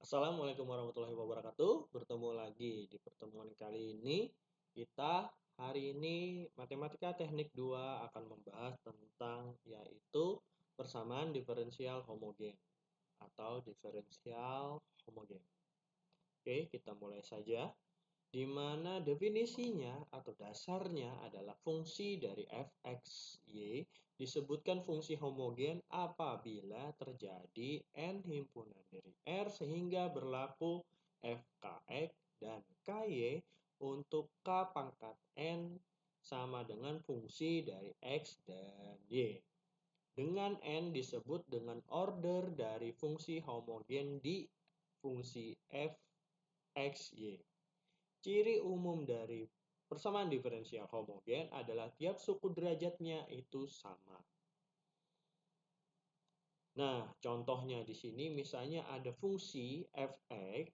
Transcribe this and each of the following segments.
Assalamualaikum warahmatullahi wabarakatuh. Bertemu lagi di pertemuan kali ini. Kita hari ini Matematika Teknik 2 akan membahas tentang yaitu persamaan diferensial homogen atau diferensial homogen. Oke, kita mulai saja. Di mana definisinya atau dasarnya adalah fungsi dari f(x), y disebutkan fungsi homogen apabila terjadi n himpunan dari R sehingga berlaku fkx dan ky untuk k pangkat n sama dengan fungsi dari x dan y. Dengan n disebut dengan order dari fungsi homogen di fungsi f(x), y. Ciri umum dari persamaan diferensial homogen adalah tiap suku derajatnya itu sama. Nah, contohnya di sini misalnya ada fungsi f(x)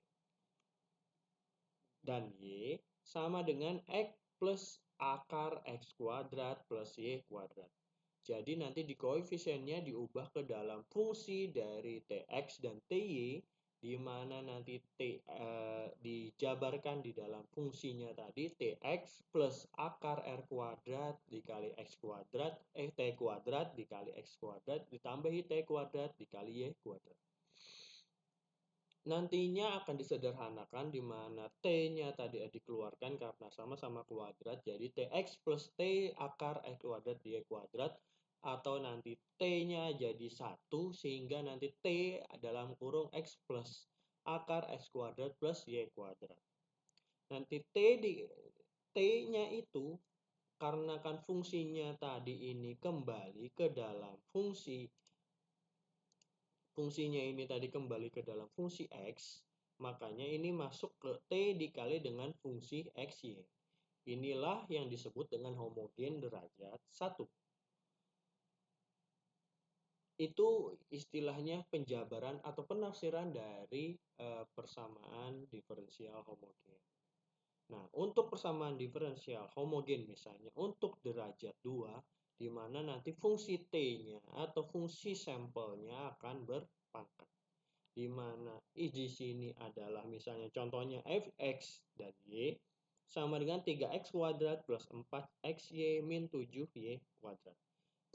dan y sama dengan x plus akar x kuadrat plus y kuadrat. Jadi nanti di koefisiennya diubah ke dalam fungsi dari tx dan ty, di mana nanti dijabarkan di dalam fungsinya tadi tx plus akar r kuadrat dikali x kuadrat, t kuadrat dikali x kuadrat ditambahi t kuadrat dikali y kuadrat. Nantinya akan disederhanakan di mana t-nya tadi dikeluarkan karena sama-sama kuadrat, jadi tx plus t akar x kuadrat dy kuadrat, atau nanti t-nya jadi 1 sehingga nanti t dalam kurung x plus akar x kuadrat plus y kuadrat. Nanti t-nya itu karena kan fungsinya tadi ini kembali ke dalam fungsinya ini tadi kembali ke dalam fungsi x, makanya ini masuk ke t dikali dengan fungsi xy. Inilah yang disebut dengan homogen derajat 1. Itu istilahnya penjabaran atau penafsiran dari persamaan diferensial homogen. Nah, untuk persamaan diferensial homogen misalnya untuk derajat 2, di mana nanti fungsi t-nya atau fungsi sampelnya akan berpangkat. Di mana di sini adalah misalnya contohnya fx dan y sama dengan 3x kuadrat plus 4xy min 7y kuadrat.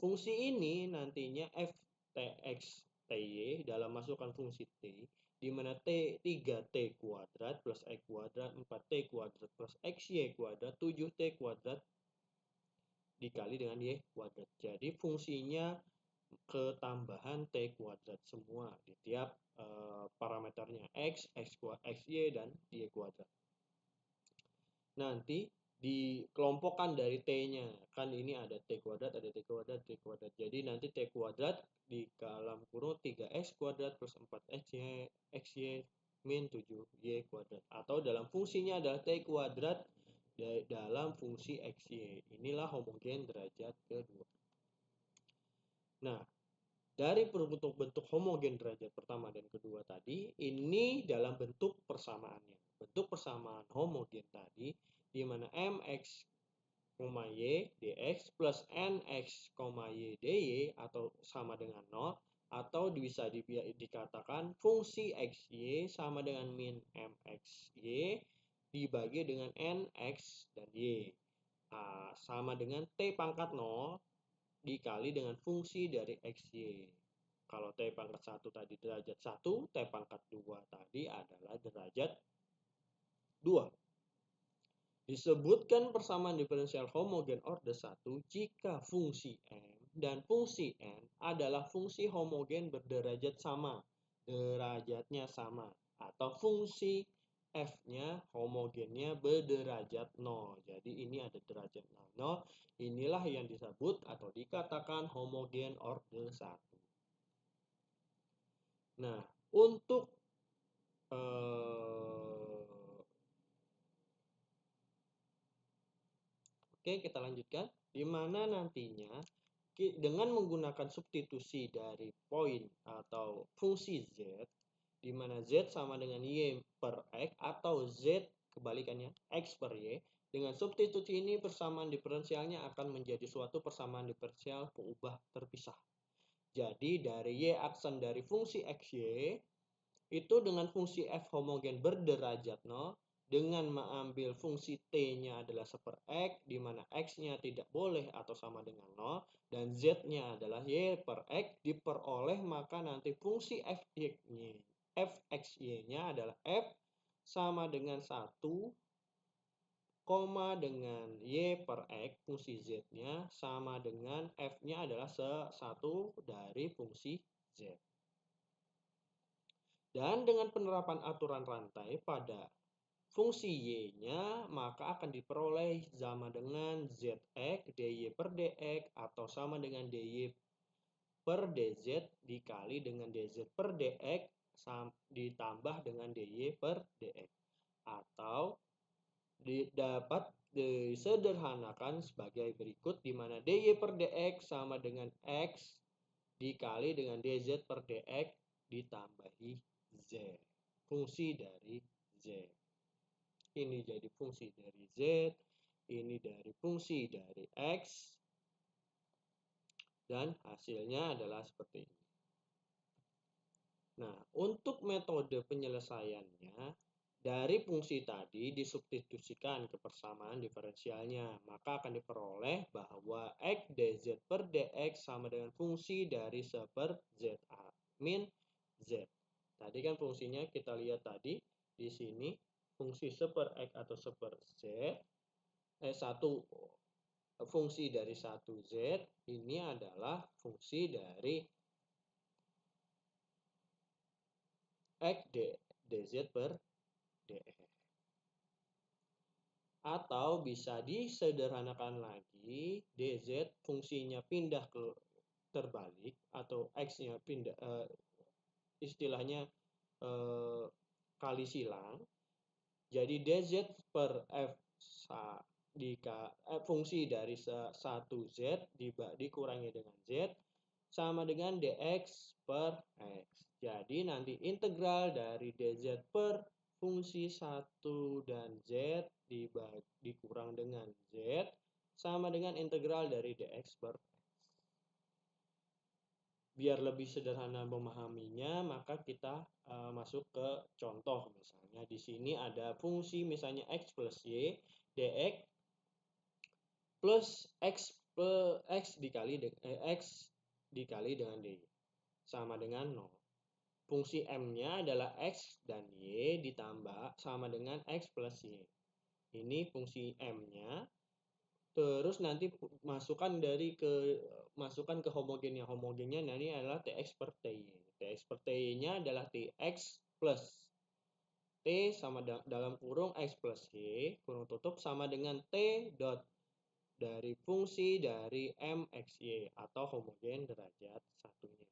Fungsi ini nantinya ftx ty dalam masukkan fungsi t, di mana t 3t kuadrat plus x kuadrat 4t kuadrat plus xy kuadrat 7t kuadrat dikali dengan y kuadrat. Jadi fungsinya ketambahan t kuadrat semua di tiap parameternya x, xy, dan y kuadrat. Nanti dikelompokkan dari t-nya. Kan ini ada t kuadrat, ada t kuadrat, t kuadrat. Jadi nanti t kuadrat di dalam kurung 3x kuadrat plus 4xy min 7y kuadrat. Atau dalam fungsinya adalah t kuadrat dalam fungsi xy. Inilah homogen derajat kedua. Nah, dari bentuk homogen derajat pertama dan kedua tadi, ini dalam bentuk persamaannya. Bentuk persamaan homogen tadi, di mana mx, y dx plus nx, y dy atau sama dengan 0, atau bisa dikatakan fungsi xy sama dengan min mxy dibagi dengan nx dan y. Sama dengan t pangkat 0 dikali dengan fungsi dari xy. Kalau t pangkat 1 tadi derajat 1, t pangkat 2 tadi adalah derajat 2. Disebutkan persamaan diferensial homogen order 1 jika fungsi m dan fungsi n adalah fungsi homogen berderajat sama, derajatnya sama, atau fungsi f-nya homogennya berderajat 0. Jadi ini ada derajat 0. Inilah yang disebut atau dikatakan homogen order 1. Nah, untuk oke, kita lanjutkan. Di mana nantinya dengan menggunakan substitusi dari poin atau fungsi z, di mana z sama dengan y per x atau z kebalikannya x per y, dengan substitusi ini persamaan diferensialnya akan menjadi suatu persamaan diferensial pengubah terpisah. Jadi dari y aksen dari fungsi xy itu dengan fungsi f homogen berderajat 0 dengan mengambil fungsi t-nya adalah 1/x di mana x-nya tidak boleh atau sama dengan 0 dan z-nya adalah y per x diperoleh, maka nanti fungsi fxy-nya adalah f sama dengan 1, dengan y per x fungsi z-nya sama dengan f-nya adalah 1 dari fungsi z. Dan dengan penerapan aturan rantai pada fungsi y-nya, maka akan diperoleh sama dengan zx dy per dx atau sama dengan dy per dz dikali dengan dz per dx ditambah dengan dy per dx. Atau dapat disederhanakan sebagai berikut, di mana dy per dx sama dengan x dikali dengan dz per dx ditambahi z, fungsi dari z. Ini jadi fungsi dari z, ini dari fungsi dari x, dan hasilnya adalah seperti ini. Nah, untuk metode penyelesaiannya, dari fungsi tadi disubstitusikan ke persamaan diferensialnya, maka akan diperoleh bahwa x dz per dx sama dengan fungsi dari 1 per z min z. Tadi kan fungsinya kita lihat tadi di sini fungsi 1 per x atau 1 per z, fungsi dari 1z ini adalah fungsi dari x dz per dx. Atau bisa disederhanakan lagi, dz fungsinya pindah ke terbalik atau x-nya pindah, istilahnya kali silang. Jadi dz per f fungsi dari 1z dikurangi dengan z sama dengan dx per x. Jadi nanti integral dari dz per fungsi 1 dan z dikurang dengan z sama dengan integral dari dx per x. Biar lebih sederhana memahaminya, maka kita masuk ke contoh. Misalnya di sini ada fungsi misalnya x plus y dx plus x dikali dengan dy sama dengan 0. Fungsi m-nya adalah x dan y ditambah sama dengan x plus y. Ini fungsi m-nya. Terus nanti masukkan ke homogennya. Homogennya ini adalah tx per ty. Tx per ty-nya adalah tx plus t sama dalam kurung x plus y kurung tutup sama dengan t dot dari fungsi dari mxy atau homogen derajat satunya.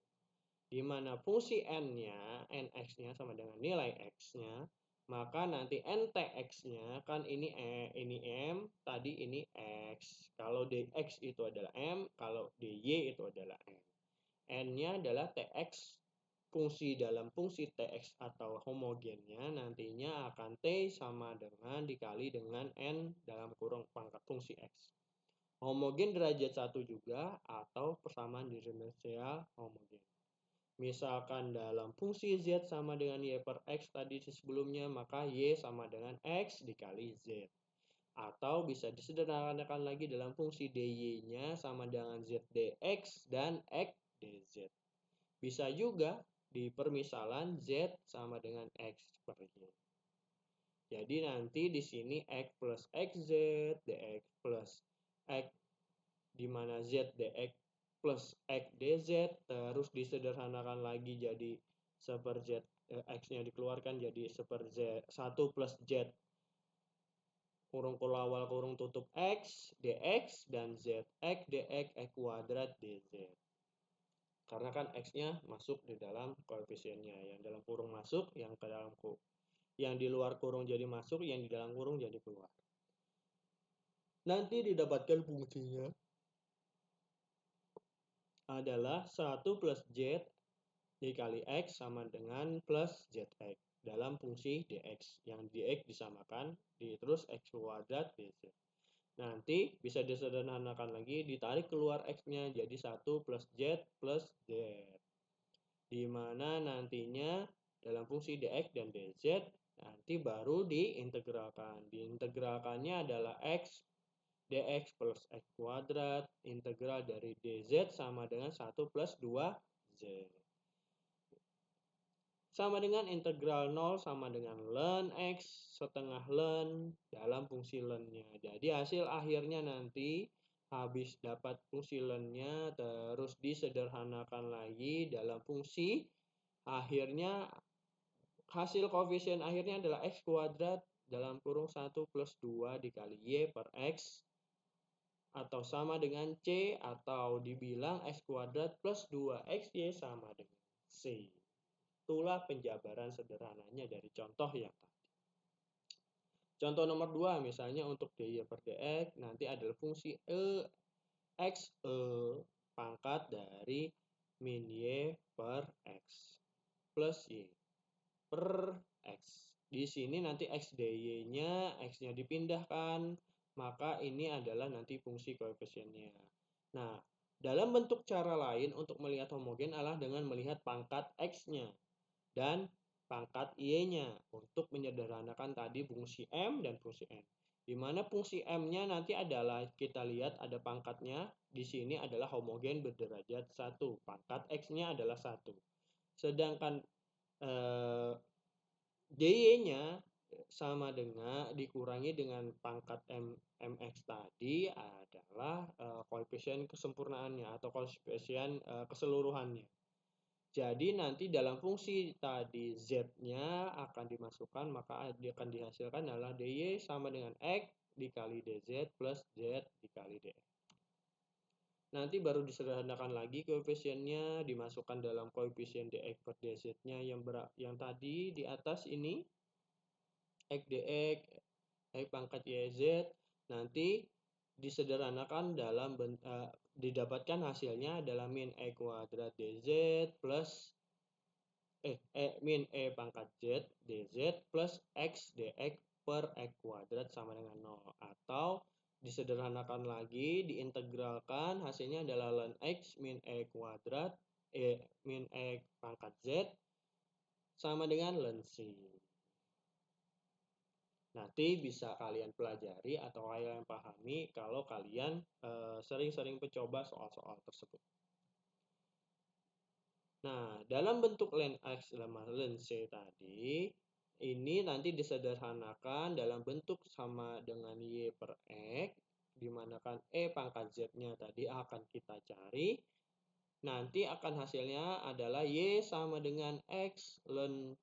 Di mana fungsi n-nya, nx-nya sama dengan nilai x-nya, maka nanti ntx-nya kan ini m, tadi ini x. Kalau dx itu adalah m, kalau dy itu adalah n. N-nya adalah tx, fungsi dalam fungsi tx atau homogennya nantinya akan t sama dengan dikali dengan n dalam kurung pangkat fungsi x. Homogen derajat 1 juga atau persamaan diferensial homogen. Misalkan dalam fungsi z sama dengan y per x tadi sebelumnya, maka y sama dengan x dikali z. Atau bisa disederhanakan lagi dalam fungsi dy-nya sama dengan z dx dan x dz. Bisa juga di permisalan z sama dengan x per y. Jadi nanti di sini x plus xz dx plus x di mana z dx plus x dz, terus disederhanakan lagi jadi 1 per z, x-nya dikeluarkan jadi 1 per z 1 plus z kurung awal kurung tutup x dx dan z x dx x kuadrat dz. Karena kan x-nya masuk di dalam koefisiennya, yang dalam kurung masuk, yang ke dalam yang di luar kurung jadi masuk, yang di dalam kurung jadi keluar. Nanti didapatkan fungsinya adalah 1 plus z dikali x sama dengan plus zx dalam fungsi dx. Yang dx disamakan terus x kuadrat dz. Nanti bisa disederhanakan lagi, ditarik keluar x-nya jadi 1 plus z plus z. Di mana nantinya dalam fungsi dx dan dz, nanti baru diintegralkan. Diintegralkannya adalah x dx plus x kuadrat, integral dari dz sama dengan 1 plus 2z. Sama dengan integral 0 sama dengan ln x setengah ln dalam fungsi ln-nya. Jadi hasil akhirnya nanti habis dapat fungsi ln-nya terus disederhanakan lagi dalam fungsi, akhirnya hasil koefisien akhirnya adalah x kuadrat dalam kurung 1 plus 2 dikali y per x atau sama dengan c, atau dibilang x kuadrat plus 2xy sama dengan c. Itulah penjabaran sederhananya dari contoh yang tadi. Contoh nomor 2, misalnya untuk dy per dx nanti adalah fungsi x pangkat dari min y per x plus y per x. Di sini nanti x dy-nya, x-nya dipindahkan, maka ini adalah nanti fungsi koefisiennya. Nah, dalam bentuk cara lain untuk melihat homogen adalah dengan melihat pangkat x-nya dan pangkat y-nya untuk menyederhanakan tadi fungsi m dan fungsi n. Di mana fungsi m-nya nanti adalah kita lihat ada pangkatnya, di sini adalah homogen berderajat 1, pangkat x-nya adalah 1. Sedangkan dy-nya sama dengan dikurangi dengan pangkat mx tadi adalah koefisien kesempurnaannya atau koefisien keseluruhannya. Jadi nanti dalam fungsi tadi z-nya akan dimasukkan, maka akan dihasilkan adalah dy sama dengan x dikali dz plus z dikali dx. Nanti baru disederhanakan lagi koefisiennya, dimasukkan dalam koefisien dx per dz-nya yang tadi di atas ini, x dx, x pangkat yz, nanti disederhanakan dalam didapatkan hasilnya adalah min e kuadrat dz plus min e pangkat z dz plus x dx per x kuadrat sama dengan 0. Atau disederhanakan lagi, diintegralkan, hasilnya adalah ln x min e kuadrat min e pangkat z sama dengan ln c. Nanti bisa kalian pelajari atau kalian pahami kalau kalian sering-sering mencoba soal-soal tersebut. Nah, dalam bentuk ln x sama ln c tadi, ini nanti disederhanakan dalam bentuk sama dengan y per x, dimanakan e pangkat z-nya tadi akan kita cari. Nanti akan hasilnya adalah y sama dengan x ln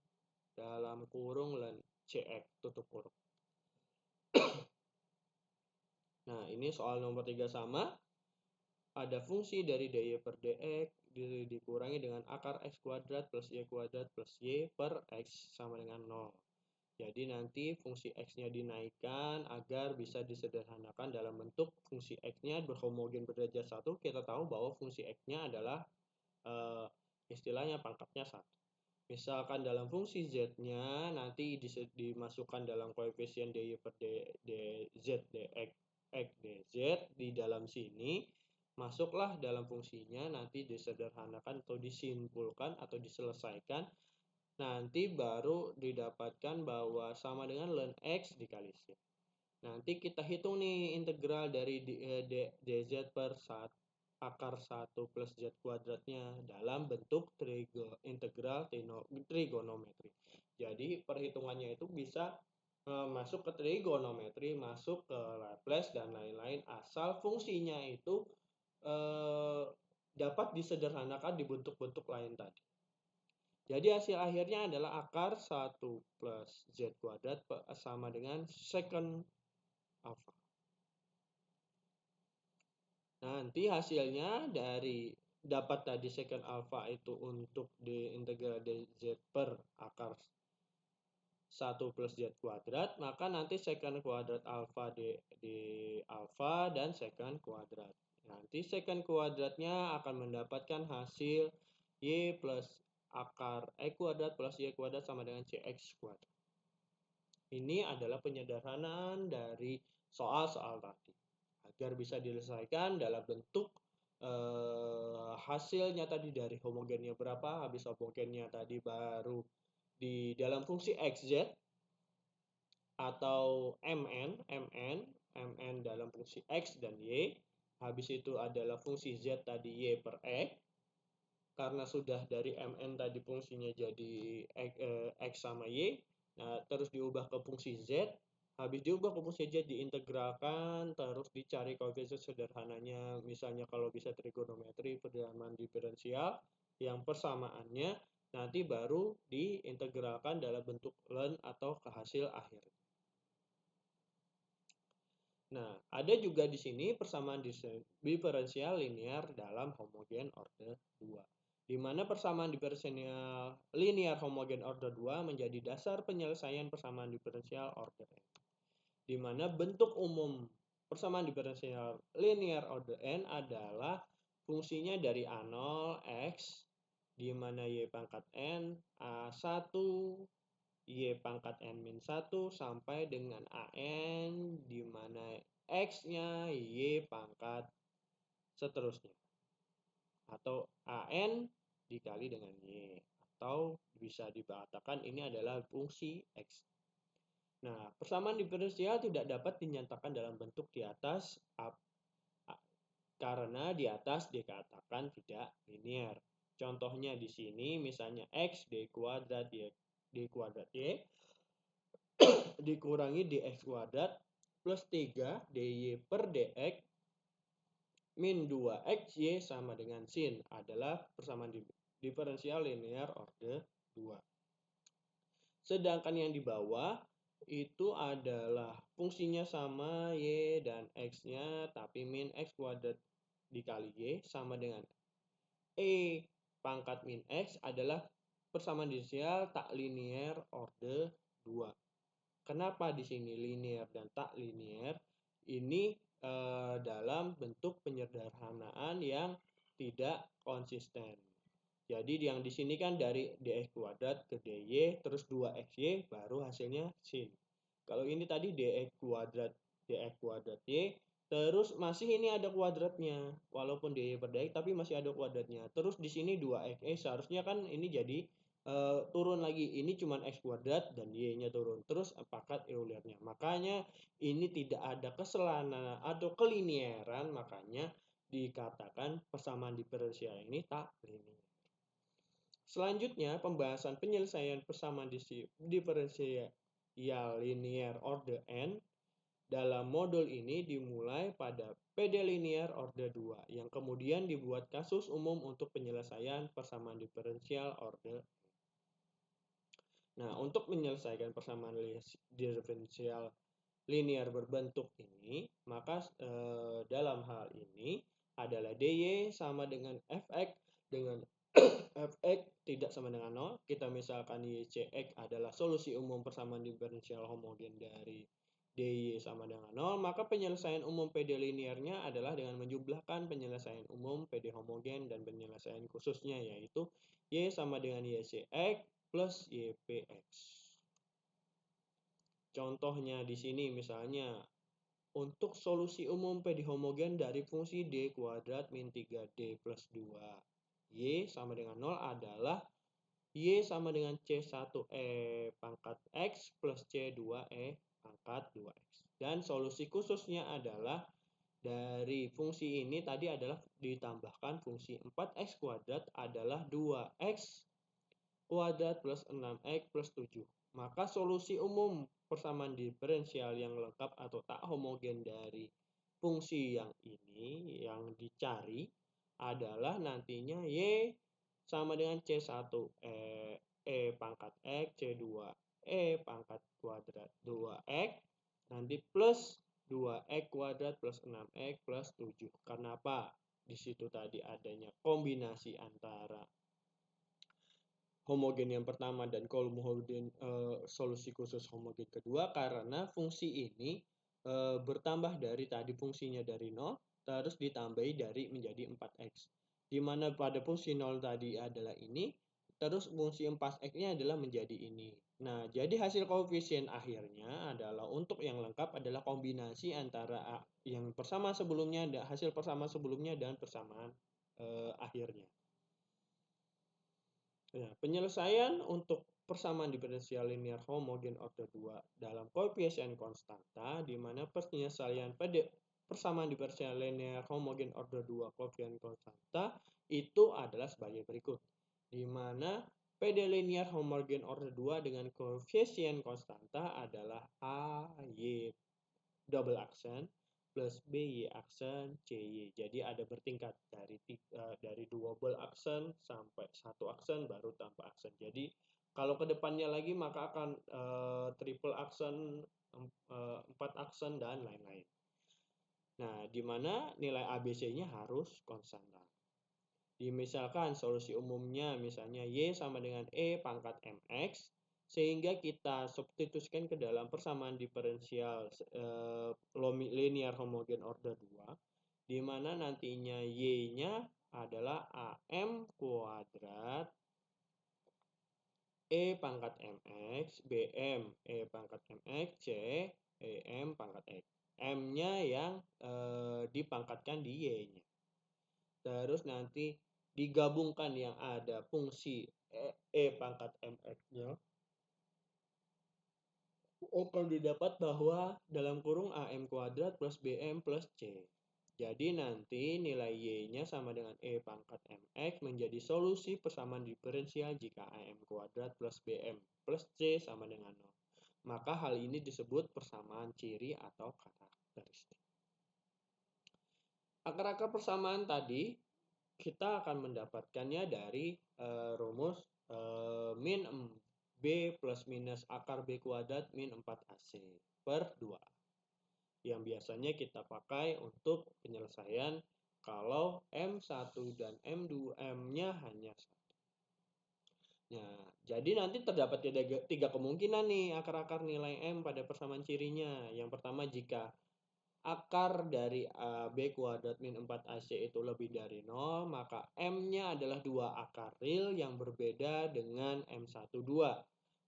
dalam kurung ln cx tutup kurung. Nah, ini soal nomor 3 sama. Ada fungsi dari dy per dx dikurangi dengan akar x kuadrat plus y kuadrat plus y per x sama dengan 0. Jadi nanti fungsi x-nya dinaikkan agar bisa disederhanakan dalam bentuk fungsi x-nya berhomogen berderajat 1. Kita tahu bahwa fungsi x-nya adalah istilahnya pangkatnya 1. Misalkan dalam fungsi z-nya nanti dimasukkan dalam koefisien dy per dz dx x dz di dalam sini, masuklah dalam fungsinya, nanti disederhanakan atau disimpulkan atau diselesaikan, nanti baru didapatkan bahwa sama dengan ln x dikali c. Nanti kita hitung nih integral dari dz per akar 1 plus z kuadratnya dalam bentuk integral trigonometri. Jadi perhitungannya itu bisa masuk ke trigonometri, masuk ke Laplace dan lain-lain, asal fungsinya itu dapat disederhanakan di bentuk-bentuk lain tadi. Jadi hasil akhirnya adalah akar 1 plus z kuadrat sama dengan secant alpha. Nanti hasilnya dari dapat tadi secant alpha itu untuk di integral dz per akar 1 plus z kuadrat, maka nanti secant kuadrat alpha di alpha dan secant kuadrat. Nanti secant kuadratnya akan mendapatkan hasil y plus akar x kuadrat plus y kuadrat sama dengan cx kuadrat. Ini adalah penyederhanaan dari soal-soal tadi agar bisa diselesaikan dalam bentuk hasilnya tadi dari homogennya berapa, habis homogennya tadi baru di dalam fungsi xz atau mn dalam fungsi x dan y. Habis itu adalah fungsi z tadi y per x. Karena sudah dari mn tadi fungsinya jadi x sama y. Nah, terus diubah ke fungsi z. Habis diubah ke fungsi z diintegralkan, terus dicari koefisien sederhananya. Misalnya kalau bisa trigonometri, persamaan diferensial, yang persamaannya nanti baru diintegralkan dalam bentuk ln atau ke hasil akhir. Nah, ada juga di sini persamaan diferensial linear dalam homogen order 2. Di mana persamaan diferensial linear homogen order 2 menjadi dasar penyelesaian persamaan diferensial order n. Di mana bentuk umum persamaan diferensial linear order n adalah fungsinya dari A0 x, di mana y pangkat n, A1, y pangkat n min 1 sampai dengan an di mana x-nya y pangkat seterusnya. Atau an dikali dengan y. Atau bisa dikatakan ini adalah fungsi x. Nah, persamaan diferensial tidak dapat dinyatakan dalam bentuk di atas karena di atas dikatakan tidak linear. Contohnya di sini misalnya x d kuadrat y dikurangi dx kuadrat plus 3 dy per dx min 2xy sama dengan sin adalah persamaan diferensial linear order 2. Sedangkan yang di bawah itu adalah fungsinya sama y dan x-nya tapi min x kuadrat dikali y sama dengan e pangkat min x adalah persamaan diferensial tak linear order 2. Kenapa di sini linear dan tak linear? Ini dalam bentuk penyederhanaan yang tidak konsisten. Jadi yang di sini kan dari dx kuadrat ke dy terus 2xy baru hasilnya sin. Kalau ini tadi dx kuadrat y terus masih ini ada kuadratnya. Walaupun dy per dx tapi masih ada kuadratnya. Terus di sini 2xy seharusnya kan ini jadi turun lagi, ini cuman x kuadrat dan y-nya turun, terus pangkat Eulernya. Makanya ini tidak ada keselanan atau kelinieran, makanya dikatakan persamaan diferensial ini tak linear. Selanjutnya pembahasan penyelesaian persamaan diferensial linear order n. Dalam modul ini dimulai pada PD linear order 2 yang kemudian dibuat kasus umum untuk penyelesaian persamaan diferensial order. Nah, untuk menyelesaikan persamaan diferensial linear berbentuk ini, maka dalam hal ini adalah dy sama dengan fx dengan fx tidak sama dengan 0. Kita misalkan ycx adalah solusi umum persamaan diferensial homogen dari dy sama dengan 0, maka penyelesaian umum PD linearnya adalah dengan menjumlahkan penyelesaian umum PD homogen dan penyelesaian khususnya, yaitu y sama dengan ycx plus ypx. Contohnya di sini misalnya untuk solusi umum PD homogen dari fungsi d kuadrat min 3d plus 2 y sama dengan 0 adalah y sama dengan c1e pangkat x plus c2e pangkat 2x. Dan solusi khususnya adalah dari fungsi ini tadi adalah ditambahkan fungsi 4x kuadrat adalah 2x kuadrat plus 6x plus 7. Maka solusi umum persamaan diferensial yang lengkap atau tak homogen dari fungsi yang ini yang dicari adalah nantinya y sama dengan c1 e pangkat x, c2 e pangkat kuadrat 2x, nanti plus 2x kuadrat plus 6x plus 7. Kenapa? Di situ tadi adanya kombinasi antara homogen yang pertama dan homogen solusi khusus homogen kedua, karena fungsi ini bertambah dari tadi fungsinya dari 0 terus ditambahi dari menjadi 4x. Di mana pada fungsi 0 tadi adalah ini, terus fungsi 4x-nya adalah menjadi ini. Nah, jadi hasil koefisien akhirnya adalah untuk yang lengkap adalah kombinasi antara yang persamaan sebelumnya, hasil persamaan sebelumnya dan persamaan akhirnya. Nah, penyelesaian untuk persamaan diferensial linear homogen order 2 dalam koefisien konstanta, di mana penyelesaian persamaan diferensial linear homogen order 2 koefisien konstanta itu adalah sebagai berikut. Di mana PD linear homogen order 2 dengan koefisien konstanta adalah AY double aksen plus BY aksen CY. Jadi ada bertingkat dari double aksen sampai satu aksen baru tanpa aksen. Jadi kalau ke depannya lagi maka akan triple aksen, 4 aksen dan lain-lain. Nah, di mana nilai ABC-nya harus konstan. Misalkan solusi umumnya misalnya Y sama dengan E pangkat MX, sehingga kita substitusikan ke dalam persamaan diferensial linear homogen order 2, di mana nantinya Y-nya adalah AM kuadrat E pangkat MX, BM E pangkat MX, C EM pangkat X. M-nya yang dipangkatkan di Y-nya. Terus nanti digabungkan yang ada fungsi E pangkat MX-nya, akan didapat bahwa dalam kurung AM kuadrat plus BM plus C. Jadi nanti nilai Y-nya sama dengan E pangkat MX menjadi solusi persamaan diferensial jika AM kuadrat plus BM plus C sama dengan 0. Maka hal ini disebut persamaan ciri atau karakteristik. Akar-akar persamaan tadi kita akan mendapatkannya dari rumus min B plus minus akar B kuadrat min 4AC per 2. Yang biasanya kita pakai untuk penyelesaian kalau M1 dan M2 M-nya hanya 1. Nah, jadi nanti terdapat tiga kemungkinan nih akar-akar nilai M pada persamaan cirinya. Yang pertama, jika akar dari B kuadrat min 4AC itu lebih dari 0, maka M-nya adalah 2 akar real yang berbeda dengan M12.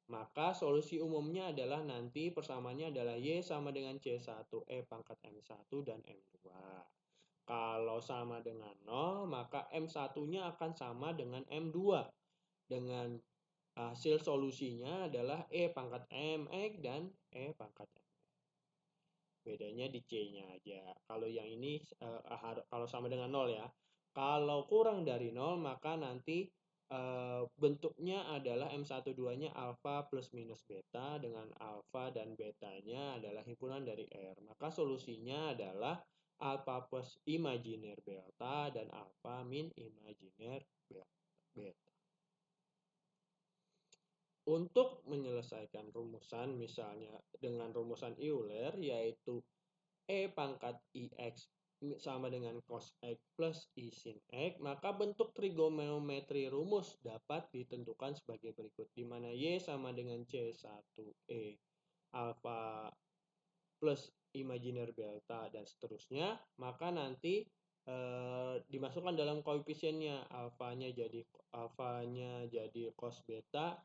Maka solusi umumnya adalah nanti persamaannya adalah Y sama dengan C1E pangkat M1 dan M2. Kalau sama dengan 0, maka M1-nya akan sama dengan M2. Dengan hasil solusinya adalah E pangkat MX dan E pangkat M. Bedanya di C-nya aja. Kalau yang ini kalau sama dengan 0 ya. Kalau kurang dari 0 maka nanti bentuknya adalah M12-nya alfa plus minus beta, dengan alfa dan betanya adalah himpunan dari R. Maka solusinya adalah alfa plus imajiner beta dan alfa min imajiner beta. Untuk menyelesaikan rumusan misalnya dengan rumusan Euler, yaitu E pangkat IX sama dengan cos X plus I sin X, maka bentuk trigonometri rumus dapat ditentukan sebagai berikut, di mana Y sama dengan C1E alfa plus imajiner delta dan seterusnya, maka nanti dimasukkan dalam koefisiennya, alfanya jadi cos beta,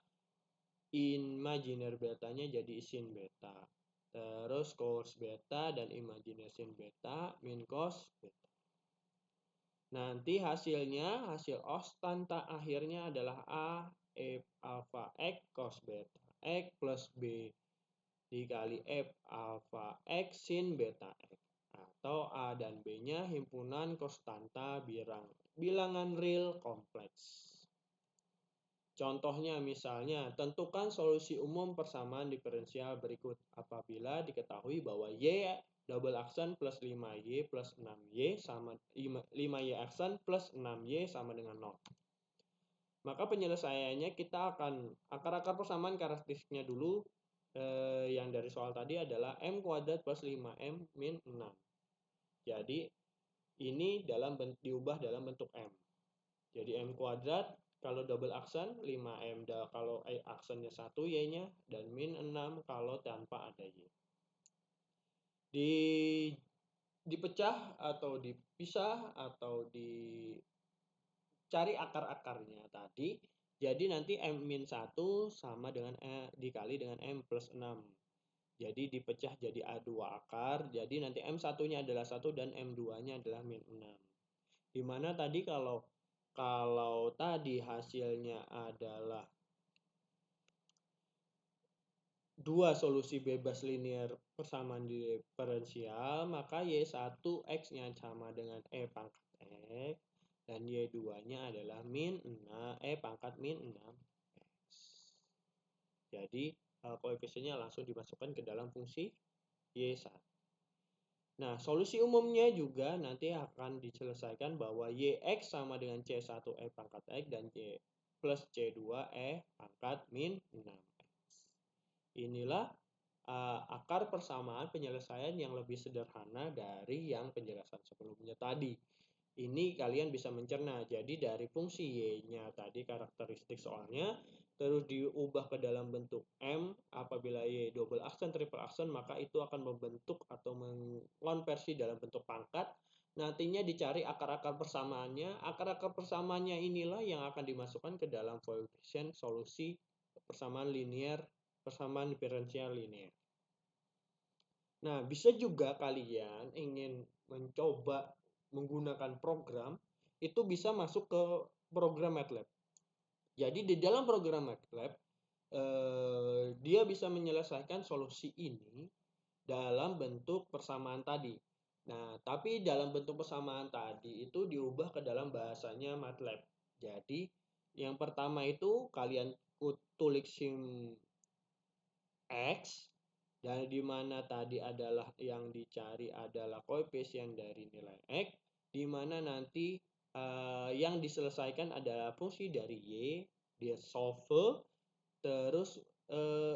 imajiner betanya jadi sin beta. Terus cos beta dan imajination beta min cos beta. Nanti hasilnya, hasil ostanta akhirnya adalah A F alpha X cos beta X plus B dikali F alpha X sin beta X. Atau A dan B-nya himpunan konstanta bilangan real kompleks. Contohnya misalnya, tentukan solusi umum persamaan diferensial berikut apabila diketahui bahwa Y double aksen plus 5Y plus 6Y sama 5Y aksen plus 6Y sama dengan 0. Maka penyelesaiannya kita akan akar-akar persamaan karakteristiknya dulu. Yang dari soal tadi adalah M kuadrat plus 5M min 6. Jadi ini diubah dalam bentuk M. Jadi M kuadrat kalau double aksen 5M, kalau aksennya 1 Y-nya, dan min 6 kalau tanpa ada Y. Dipecah atau dipisah atau dicari akar-akarnya tadi. Jadi nanti M min 1 sama dengan dikali dengan M plus 6. Jadi dipecah jadi A2 akar. Jadi nanti M1-nya adalah 1 dan M2-nya adalah min 6. Dimana tadi kalau tadi hasilnya adalah dua solusi bebas linear persamaan diferensial, maka Y1 X-nya sama dengan E pangkat X, dan Y2-nya adalah min 6, E pangkat min 6X. Jadi, koefisiennya langsung dimasukkan ke dalam fungsi Y1. Nah, solusi umumnya juga nanti akan diselesaikan bahwa YX sama dengan C1E pangkat X dan Y plus C2E pangkat min 6X. Inilah akar persamaan penyelesaian yang lebih sederhana dari yang penjelasan sebelumnya tadi. Ini kalian bisa mencerna. Jadi dari fungsi Y-nya tadi karakteristik soalnya terus diubah ke dalam bentuk M. Apabila Y double aksen, triple aksen, maka itu akan membentuk atau mengonversi dalam bentuk pangkat. Nantinya dicari akar-akar persamaannya. Akar-akar persamaannya inilah yang akan dimasukkan ke dalam koefisien solusi persamaan linear, persamaan diferensial linear. Nah, bisa juga kalian ingin mencoba menggunakan program, itu bisa masuk ke program MATLAB. Jadi di dalam program MATLAB, dia bisa menyelesaikan solusi ini dalam bentuk persamaan tadi. Nah, tapi dalam bentuk persamaan tadi itu diubah ke dalam bahasanya MATLAB. Jadi, yang pertama itu kalian tulis sim X, dan di mana tadi adalah yang dicari adalah koefisien dari nilai X, di mana nanti yang diselesaikan adalah fungsi dari Y, dia solve, terus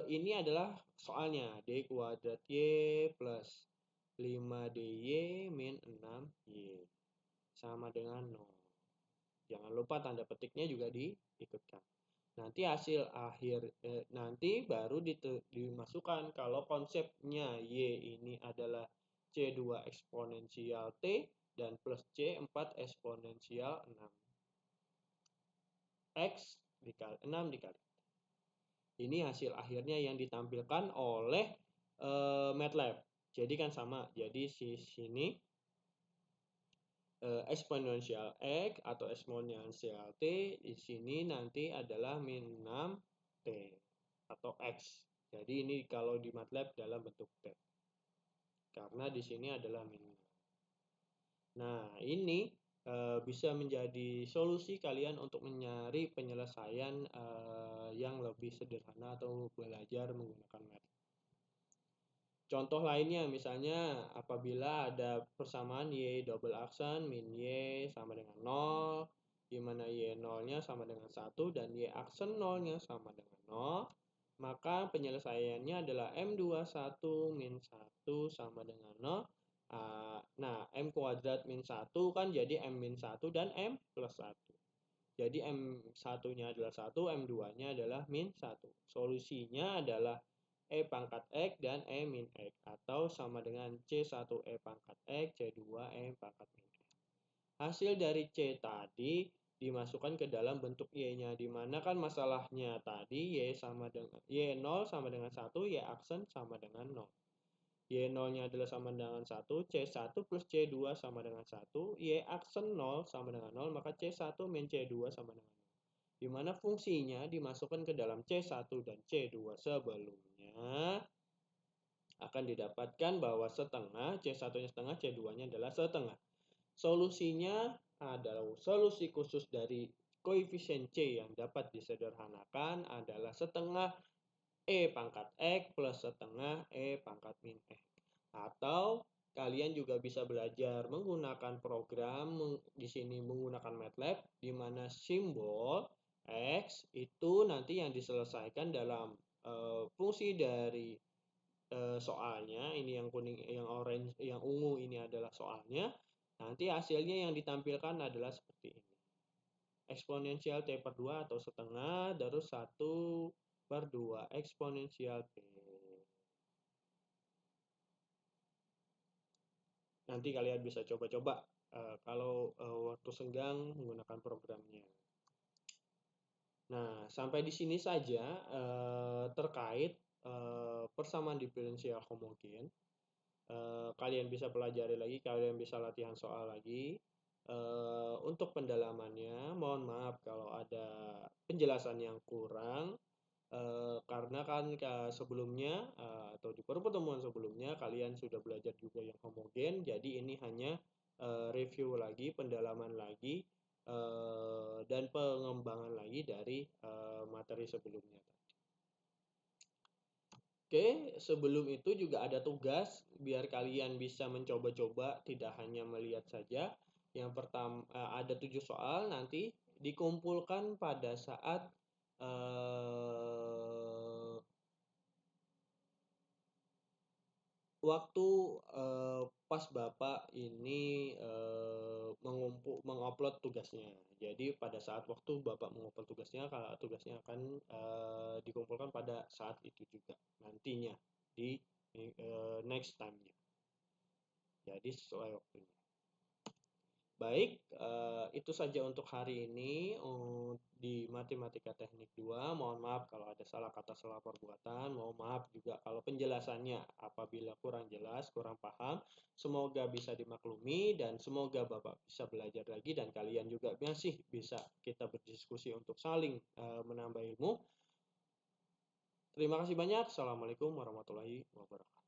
ini adalah soalnya D kuadrat Y plus 5DY min 6Y sama dengan 0. Jangan lupa tanda petiknya juga diikutkan. Nanti hasil akhir nanti baru dimasukkan kalau konsepnya Y ini adalah C2 eksponensial T dan plus C4 eksponensial 6. X dikali 6 dikali. Ini hasil akhirnya yang ditampilkan oleh MATLAB. Jadi kan sama. Jadi sini eksponensial X atau eksponensial T di sini nanti adalah min 6T atau X. Jadi ini kalau di MATLAB dalam bentuk T. Karena di sini adalah min. Nah, ini bisa menjadi solusi kalian untuk mencari penyelesaian yang lebih sederhana atau belajar menggunakan MATLAB. Contoh lainnya misalnya apabila ada persamaan Y double aksen min Y sama dengan 0, di mana Y 0-nya sama dengan 1 dan Y aksen 0-nya sama dengan 0, maka penyelesaiannya adalah M21 min 1 sama dengan 0. Nah, M kuadrat min 1 kan jadi M min 1 dan M plus 1. Jadi M1-nya adalah 1, M2-nya adalah min 1. Solusinya adalah E pangkat X dan E min X atau sama dengan C1E pangkat X, C2E pangkat min X. Hasil dari C tadi dimasukkan ke dalam bentuk Y-nya, di mana kan masalahnya tadi Y sama dengan Y0 sama dengan 1, Y aksen sama dengan 0. Y0-nya adalah sama dengan 1, C1 plus C2 sama dengan 1, Y aksen 0 sama dengan 0, maka C1 min C2 sama dengan 0. Di mana fungsinya dimasukkan ke dalam C1 dan C2 sebelumnya, akan didapatkan bahwa setengah, C1-nya setengah, C2-nya adalah setengah. Solusinya adalah solusi khusus dari koefisien C yang dapat disederhanakan adalah setengah E pangkat X plus setengah E pangkat min X. Atau kalian juga bisa belajar menggunakan program di sini menggunakan MATLAB di mana simbol X itu nanti yang diselesaikan dalam fungsi dari soalnya. Ini yang kuning, yang orange, yang ungu ini adalah soalnya. Nanti hasilnya yang ditampilkan adalah seperti ini. Eksponensial T per 2 atau setengah terus 1 per 2 eksponensial T. Nanti kalian bisa coba-coba kalau waktu senggang menggunakan programnya. Nah, sampai di sini saja terkait persamaan diferensial homogen. Kalian bisa pelajari lagi, kalian bisa latihan soal lagi. Untuk pendalamannya, mohon maaf kalau ada penjelasan yang kurang. Karena kan sebelumnya atau di pertemuan sebelumnya kalian sudah belajar juga yang homogen, jadi ini hanya review lagi, pendalaman lagi, dan pengembangan lagi dari materi sebelumnya. Oke, sebelum itu juga ada tugas biar kalian bisa mencoba-coba, tidak hanya melihat saja. Yang pertama ada 7 soal, nanti dikumpulkan pada saat eh, waktu pas Bapak ini mengupload tugasnya. Jadi pada saat waktu Bapak mengupload tugasnya, kalau tugasnya akan dikumpulkan pada saat itu juga nantinya di next time-nya. Jadi sesuai waktunya. Baik, itu saja untuk hari ini di Matematika Teknik 2. Mohon maaf kalau ada salah kata, salah perbuatan. Mohon maaf juga kalau penjelasannya apabila kurang jelas, kurang paham. Semoga bisa dimaklumi dan semoga Bapak bisa belajar lagi dan kalian juga masih bisa kita berdiskusi untuk saling menambah ilmu. Terima kasih banyak. Assalamualaikum warahmatullahi wabarakatuh.